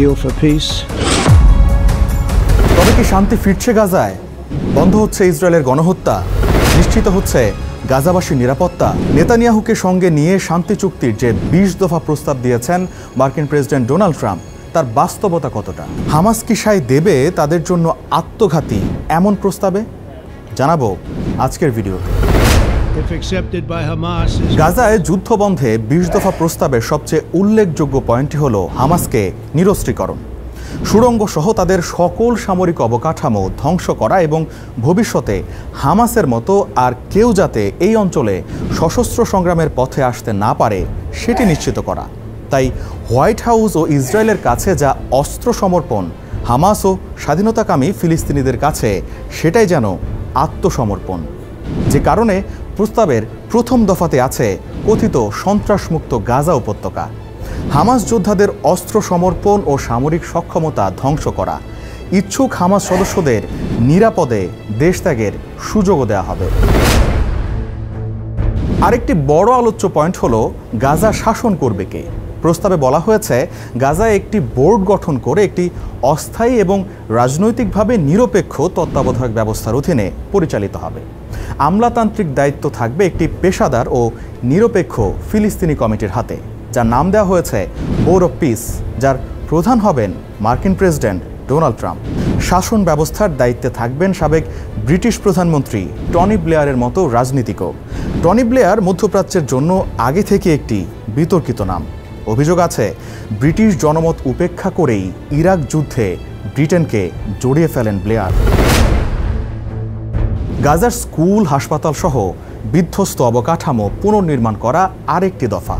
deal for peace. তবে কি শান্তি ফিরছে গাজায়? বন্ধ হচ্ছে ইসরায়েলের গণহত্যা, নিশ্চিত হচ্ছে গাজাবাসীর নিরাপত্তা। নেতানিয়াহুকে সঙ্গে নিয়ে শান্তি চুক্তির যে 20 দফা প্রস্তাব দিয়েছেন মার্কিন প্রেসিডেন্ট ডোনাল্ড ট্রাম্প, তার বাস্তবতা কতটা? হামাস কি সায় দেবে তাদের জন্য আত্মঘাতী এমন প্রস্তাবে? জানাবো আজকের ভিডিওতে। গাজায় যুদ্ধবন্ধে 20 দফা প্রস্তাবের সবচেয়ে উল্লেখযোগ্য পয়েন্টটি হল হামাসকে নিরস্ত্রীকরণ, সুড়ঙ্গ সহ তাদের সকল সামরিক অবকাঠামো ধ্বংস করা এবং ভবিষ্যতে হামাসের মতো আর কেউ যাতে এই অঞ্চলে সশস্ত্র সংগ্রামের পথে আসতে না পারে সেটি নিশ্চিত করা। তাই হোয়াইট হাউস ও ইসরায়েলের কাছে যা অস্ত্র সমর্পণ, হামাস ও স্বাধীনতাকামী ফিলিস্তিনিদের কাছে সেটাই যেন আত্মসমর্পণ। যে কারণে প্রস্তাবের প্রথম দফাতে আছে কথিত সন্ত্রাসমুক্ত গাজা উপত্যকা, হামাস যোদ্ধাদের অস্ত্র সমর্পণ ও সামরিক সক্ষমতা ধ্বংস করা, ইচ্ছুক হামাস সদস্যদের নিরাপদে দেশ ত্যাগের সুযোগও দেওয়া হবে। আরেকটি বড় আলোচ্য পয়েন্ট হল গাজা শাসন করবে কে। প্রস্তাবে বলা হয়েছে গাজায় একটি বোর্ড গঠন করে একটি অস্থায়ী এবং রাজনৈতিকভাবে নিরপেক্ষ তত্ত্বাবধায়ক ব্যবস্থার অধীনে পরিচালিত হবে। আমলাতান্ত্রিক দায়িত্ব থাকবে একটি পেশাদার ও নিরপেক্ষ ফিলিস্তিনি কমিটির হাতে, যার নাম দেওয়া হয়েছে বোর্ড অব পিস, যার প্রধান হবেন মার্কিন প্রেসিডেন্ট ডোনাল্ড ট্রাম্প। শাসন ব্যবস্থার দায়িত্বে থাকবেন সাবেক ব্রিটিশ প্রধানমন্ত্রী টনি ব্লেয়ারের মতো রাজনীতিকও। টনি ব্লেয়ার মধ্যপ্রাচ্যের জন্য আগে থেকে একটি বিতর্কিত নাম। অভিযোগ আছে ব্রিটিশ জনমত উপেক্ষা করেই ইরাক যুদ্ধে ব্রিটেনকে জড়িয়ে ফেলেন ব্লেয়ার। গাজার স্কুল, হাসপাতাল সহ বিধ্বস্ত অবকাঠামো পুনর্নির্মাণ করা আরেকটি দফা।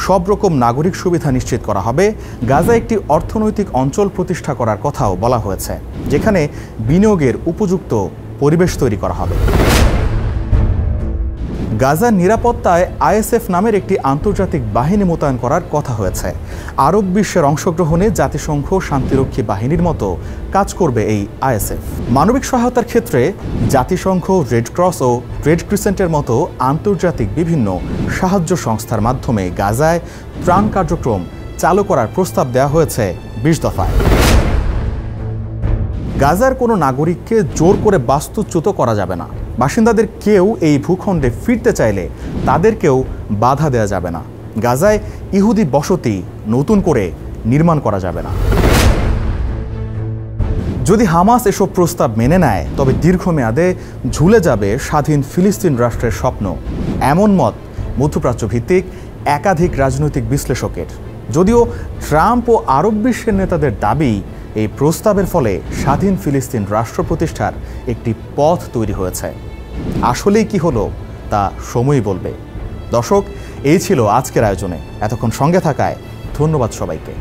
সব রকম নাগরিক সুবিধা নিশ্চিত করা হবে। গাজা একটি অর্থনৈতিক অঞ্চল প্রতিষ্ঠা করার কথাও বলা হয়েছে, যেখানে বিনিয়োগের উপযুক্ত পরিবেশ তৈরি করা হবে। গাজার নিরাপত্তায় আইএসএফ নামের একটি আন্তর্জাতিক বাহিনী মোতায়েন করার কথা হয়েছে। আরব বিশ্বের অংশগ্রহণে জাতিসংঘ শান্তিরক্ষী বাহিনীর মতো কাজ করবে এই আইএসএফ। মানবিক সহায়তার ক্ষেত্রে জাতিসংঘ, রেড ক্রস ও রেড ক্রিসেন্টের মতো আন্তর্জাতিক বিভিন্ন সাহায্য সংস্থার মাধ্যমে গাজায় ত্রাণ কার্যক্রম চালু করার প্রস্তাব দেওয়া হয়েছে 20 দফায়। গাজার কোনো নাগরিককে জোর করে বাস্তুচ্যুত করা যাবে না। বাসিন্দাদের কেউ এই ভূখণ্ডে ফিরতে চাইলে তাদেরকেও বাধা দেওয়া যাবে না। গাজায় ইহুদি বসতি নতুন করে নির্মাণ করা যাবে না। যদি হামাস এসব প্রস্তাব মেনে নেয়, তবে দীর্ঘমেয়াদে ঝুলে যাবে স্বাধীন ফিলিস্তিন রাষ্ট্রের স্বপ্ন, এমন মত মধ্যপ্রাচ্য ভিত্তিক একাধিক রাজনৈতিক বিশ্লেষকের। যদিও ট্রাম্প ও আরব বিশ্বের নেতাদের দাবি, এই প্রস্তাবের ফলে স্বাধীন ফিলিস্তিন রাষ্ট্র প্রতিষ্ঠার একটি পথ তৈরি হয়েছে। আসলেই কি হলো তা সময়ই বলবে। দর্শক, এই ছিল আজকের আয়োজনে। এতক্ষণ সঙ্গে থাকায় ধন্যবাদ সবাইকে।